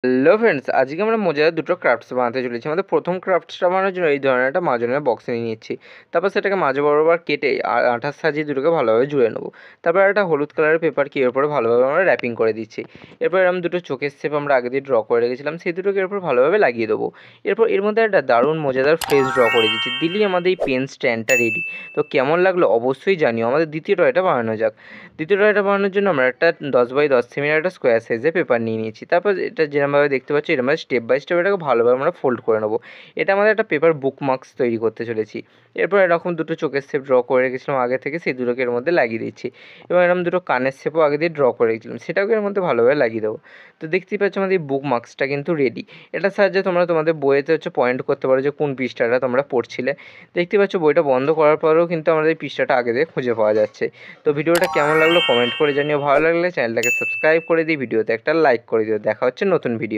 Hello friends, আজকে আমরা মজাদার দুটো ক্রাফটস বানাতে চলেছি। আমাদের প্রথম ক্রাফটসটা বানানোর জন্য এই ধরনের একটা মাজনের বক্স নিয়ে নিচ্ছি। তারপর সেটাকে মাঝে বরাবর কেটে আঠার সাজিয়ে দুটোকে ভালোভাবে জুড়ে নেবো। তারপর একটা হলুদ কালারের পেপার কি এর উপরে ভালোভাবে আমরা র্যাপিং করে দিচ্ছি। এরপর এরকম দুটো চোখের শেপ আমরা আগে দিয়ে ড্র করে রেখেছিলাম, সেই দুটোকে এরপর ভালোভাবে লাগিয়ে দেবো। এরপর এর মধ্যে একটা দারুণ মজাদার ফেস ড্র করে দিচ্ছি, দিলেই আমাদের এই পেন স্ট্যান্ডটা রেডি। তো কেমন লাগলো অবশ্যই জানিও। আমাদের দ্বিতীয় টয়টা বানানো যাক। দ্বিতীয় টয়টা বানানোর জন্য আমরা একটা 10x10 সেমির একটা স্কোয়ার সাইজের পেপার নিয়ে নিয়েছি। তারপর এটা যেরকমভাবে দেখতে পাচ্ছি এরকম স্টেপ বাই স্টেপ এটাকে ভালোভাবে আমরা ফোল্ড করে নেবো। এটা আমাদের একটা পেপার বুকমার্কস তৈরি করতে চলেছি। এরপর এরকম দুটো চোখের শেপ ড্র করে রেখেছিলাম আগে থেকে, সেই দুটোকে এর মধ্যে লাগিয়ে দিচ্ছি। এবং এরকম দুটো কানের শেপও আগে দিয়ে ড্র করে রেখেছিলাম, সেটাকে এর মধ্যে ভালোভাবে লাগিয়ে দেবো। তো দেখতেই পাচ্ছ আমাদের এই বুকমার্কসটা কিন্তু রেডি। এটার সাহায্যে তোমরা তোমাদের বইয়েতে পয়েন্ট করতে পারো যে কোন পৃষ্ঠাটা তোমরা পড়ছিলে। দেখতে পাচ্ছ বইটা বন্ধ করার পরেও কিন্তু আমাদের এই পৃষ্ঠাটা আগে দিয়ে খুঁজে পাওয়া যাচ্ছে। তো ভিডিওটা কেমন লাগলো কমেন্ট করে জানিও। ভালো লাগলে চ্যানেলটাকে সাবস্ক্রাইব করে দিই, ভিডিওতে একটা লাইক করে দিও। দেখা হচ্ছে নতুন ভিডিও।